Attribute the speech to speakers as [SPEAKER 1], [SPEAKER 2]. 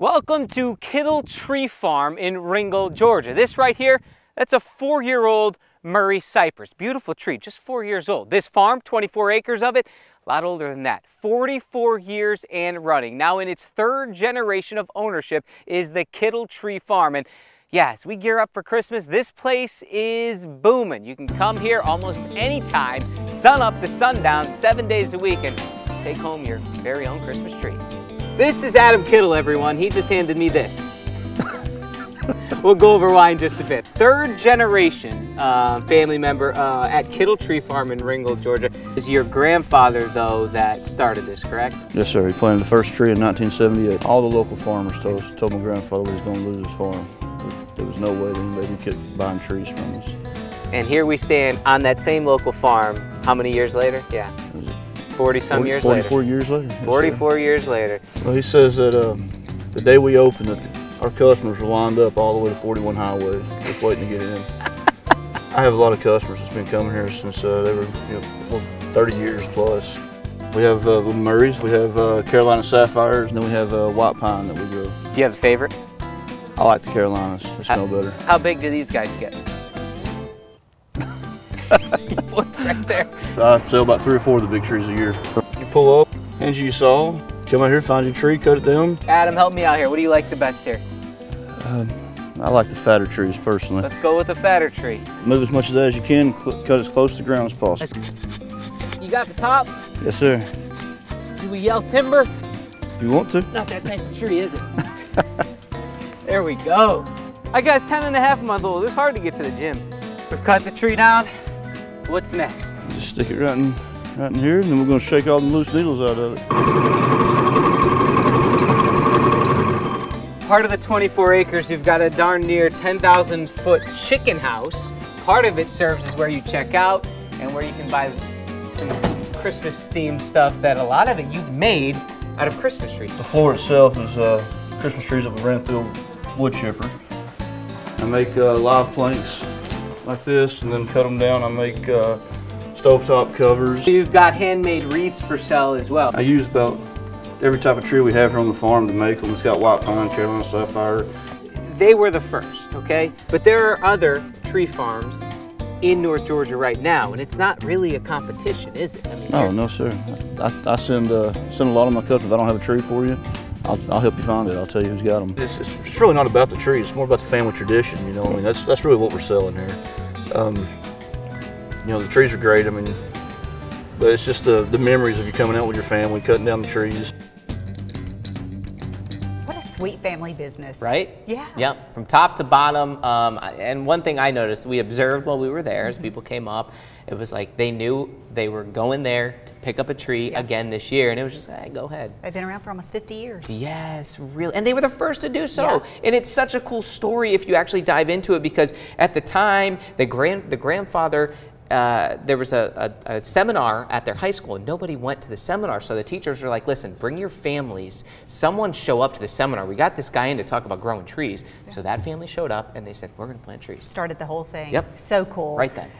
[SPEAKER 1] Welcome to Kittle Tree Farm in Ringgold, Georgia. This right here, that's a 4-year-old Murray cypress. Beautiful tree, just 4 years old. This farm, 24 acres of it, a lot older than that. 44 years and running. Now in its 3rd generation of ownership is the Kittle Tree Farm. And yeah, as we gear up for Christmas, this place is booming. You can come here almost anytime, sun up to sundown, 7 days a week, and take home your very own Christmas tree. This is Adam Kittle, everyone. He just handed me this. We'll go over why in just a bit. 3rd generation family member at Kittle Tree Farm in Ringgold, Georgia. Is your grandfather, though, that started this, correct?
[SPEAKER 2] Yes, sir. He planted the first tree in 1978. All the local farmers told my grandfather he was going to lose his farm. There was no way that anybody could buy trees from us.
[SPEAKER 1] And here we stand on that same local farm. How many years later? Yeah. 40-some years later.
[SPEAKER 2] 44 years later. Yes,
[SPEAKER 1] 44 years later.
[SPEAKER 2] Well, he says that the day we opened it, our customers were lined up all the way to 41 Highway, just waiting to get in. I have a lot of customers that's been coming here since they were 30 years plus. We have little Murrays, we have Carolina Sapphires, and then we have white pine that we grow.
[SPEAKER 1] Do you have a favorite?
[SPEAKER 2] I like the Carolinas, they smell better.
[SPEAKER 1] How big do these guys get? He points right there.
[SPEAKER 2] I sell about 3 or 4 of the big trees a year. You pull up, hand you your saw, come out here, find your tree, cut it down.
[SPEAKER 1] Adam, help me out here. What do you like the best here?
[SPEAKER 2] I like the fatter trees personally.
[SPEAKER 1] Let's go with the fatter tree.
[SPEAKER 2] Move as much of that as you can, cut as close to the ground as possible.
[SPEAKER 1] You got the top?
[SPEAKER 2] Yes, sir.
[SPEAKER 1] Do we yell timber?
[SPEAKER 2] If you want to.
[SPEAKER 1] Not that type of tree, is it? There we go. I got 10.5-month-old. It's hard to get to the gym. We've cut the tree down. What's next?
[SPEAKER 2] Just stick it right in here, and then we're going to shake all the loose needles out of it.
[SPEAKER 1] Part of the 24 acres, you've got a darn near 10,000-foot chicken house. Part of it serves as where you check out and where you can buy some Christmas-themed stuff that a lot of it you've made out of Christmas trees.
[SPEAKER 2] The floor itself is Christmas trees that we ran through a wood chipper. I make live planks like this, and then cut them down. I make stovetop covers.
[SPEAKER 1] You've got handmade wreaths for sale as well.
[SPEAKER 2] I use about every type of tree we have here on the farm to make them. It's got white pine, Carolina Sapphire.
[SPEAKER 1] They were the first, okay? But there are other tree farms in North Georgia right now, and it's not really a competition, is it? I mean,
[SPEAKER 2] oh, no, sir. I send a lot of my customers. If I don't have a tree for you, I'll help you find it. I'll tell you who's got them. It's really not about the trees. It's more about the family tradition, you know. I mean, that's really what we're selling here. You know, the trees are great. I mean, but it's just the memories of you coming out with your family, cutting down the trees.
[SPEAKER 3] What a sweet family business.
[SPEAKER 4] Right?
[SPEAKER 3] Yeah.
[SPEAKER 4] Yep, from top to bottom. And one thing I noticed, we observed while we were there as people came up, it was like they knew they were going there to pick up a tree again this year, and it was just, hey, go ahead.
[SPEAKER 3] They've been around for almost 50 years.
[SPEAKER 4] Yes, really. And they were the first to do so.
[SPEAKER 3] Yeah.
[SPEAKER 4] And it's such a cool story if you actually dive into it, because at the time, the grandfather, there was a seminar at their high school, and nobody went to the seminar. So the teachers were like, listen, bring your families. Someone show up to the seminar. We got this guy in to talk about growing trees. Yeah. So that family showed up, and they said, we're going to plant trees.
[SPEAKER 3] Started the whole thing.
[SPEAKER 4] Yep.
[SPEAKER 3] So cool.
[SPEAKER 4] Right then.